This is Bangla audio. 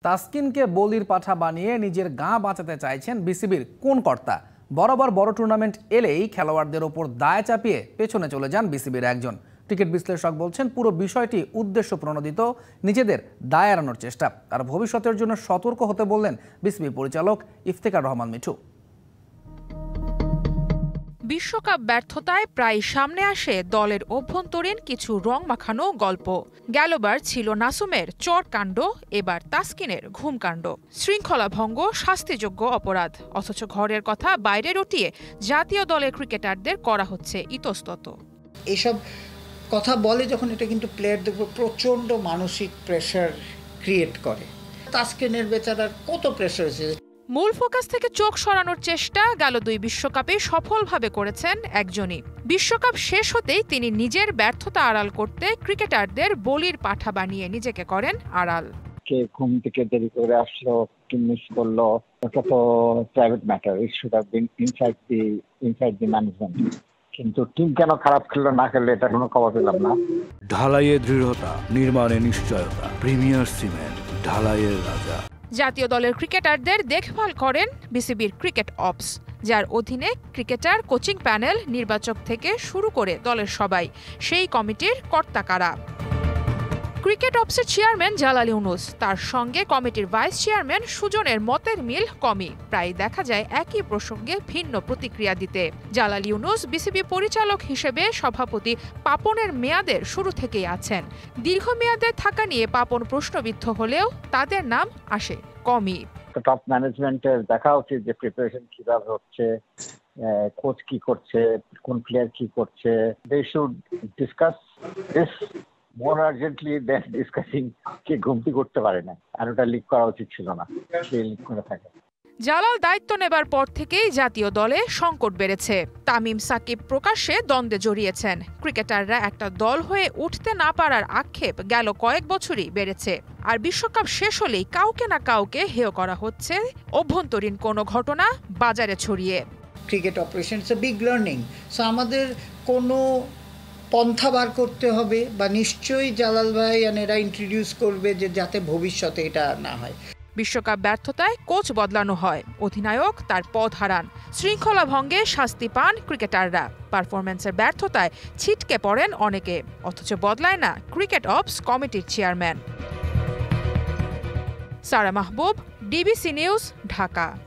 তাসকিনকে বলির পাঠা বানিয়ে নিজের গা বাঁচাতে চাইছেন বিসিবির কোন কর্তা? বরাবর বড় টুর্নামেন্ট এলেই খেলোয়াড়দের ওপর দায় চাপিয়ে পেছনে চলে যান বিসিবির একজন। ক্রিকেট বিশ্লেষক বলছেন পুরো বিষয়টি উদ্দেশ্য প্রণোদিত, নিজেদের দায় এড়ানোর চেষ্টা। আর ভবিষ্যতের জন্য সতর্ক হতে বললেন বিসিবি পরিচালক ইফতেখার রহমান মিঠু। বিশ্বকাপ ব্যর্থতায় প্রায় সামনে আসে দলের অভ্যন্তরীণ কিছু রং মাখানো গল্প। গেলবার ছিল নাসুমের চরকাণ্ড, এবার তাসকিনের ঘুমকাণ্ড। শৃঙ্খলা ভঙ্গ শাস্তিযোগ্য অপরাধ, অথচ ঘরের কথা বাইরে রটিয়ে জাতীয় দলের ক্রিকেটারদের করা হচ্ছে ইতস্তত। এসব কথা বলে যখন, এটা কিন্তু প্লেয়ারদের উপর প্রচণ্ড মানসিক প্রেশার ক্রিয়েট করে। তাসকিনের বেচারার কত প্রেশার আছে। মূল ফোকাস থেকে চোখ সরানোর চেষ্টা গেল দুই বিশ্বকাপে সফলভাবে করেছেন একজনই। বিশ্বকাপ শেষ হতেই তিনি নিজের ব্যর্থতা আড়াল করতে ক্রিকেটারদের বলির পাঠা বানিয়ে নিজেকে করেন আড়াল। কে ঘুম থেকে দেরি করে আসলো, কি মিস করলো, এটা তো private matter. It should have been inside the management. কিন্তু টিম কেন খারাপ খেললো না খেললো এটা কোনো খবর পেলাম না। ঢালাইয়ে দৃঢ়তা, নির্মাণে নিশ্চয়তা, প্রিমিয়ার সিমেন্ট, ঢালাইয়ের রাজা। জাতীয় দলের ক্রিকেটারদের দেখভাল করেন বিসিবির ক্রিকেট অপস, যার অধীনে ক্রিকেটার কোচিং প্যানেল, নির্বাচক থেকে শুরু করে দলের সবাই। সেই কমিটির কর্তা কারা? ক্রিকেট অপসের চেয়ারম্যান জালাল ইউনুস, তার সঙ্গে কমিটির ভাইস চেয়ারম্যান সুজনের মতের মিল কমই। প্রায় দেখা যায় একই প্রসঙ্গে ভিন্ন প্রতিক্রিয়া দিতে। জালাল ইউনুস বিসিবি পরিচালক হিসেবে সভাপতি পাপনের মেয়াদের শুরু থেকেই আছেন। দীর্ঘমেয়াদে থাকা নিয়ে পাপন প্রশ্নবিদ্ধ হলেও তাদের নাম আসে কমই। টপ ম্যানেজমেন্টের দেখা উচিত যে প্রিপারেশন কিভাবে হচ্ছে, কোচ কি করছে, কোন প্লেয়ার কি করছে। They should discuss this more urgently than discussing কে ঘুমটি করতে পারে না, আর ওটা লিক করা উচিত ছিল না, সে লিক করে থাকে। জালাল দায়িত্ব নেবার পর থেকেই জাতীয় দলে সংকট বেড়েছে। তামিম সাকিব প্রকাশ্যে দ্বন্দ্বে জড়িয়েছেন। ক্রিকেটাররা একটা দল হয়ে উঠতে না পারার আক্ষেপ গেল কয়েক বছরই বেড়েছে। আর বিশ্বকাপ শেষ হলেই কাউকে না কাউকে হেয় করা হচ্ছে অভ্যন্তরীণ কোনো ঘটনা বাজারে ছড়িয়ে। Cricket operation it's a big learning. So আমাদের কোনো পন্থা বার করতে হবে, বা নিশ্চয়ই জালাল ভাই এরা ইন্ট্রোডিউস করবে যে যাতে ভবিষ্যতে এটা না হয়। বিশ্বকাপ ব্যর্থতায় কোচ বদলানো হয়, অধিনায়ক তার পদ হারান, শৃঙ্খলা ভঙ্গে শাস্তি পান ক্রিকেটাররা, পারফরম্যান্সের ব্যর্থতায় ছিটকে পড়েন অনেকে, অথচ বদলায় না ক্রিকেট অপস কমিটির চেয়ারম্যান। সারা মাহবুব, ডিবিসি নিউজ, ঢাকা।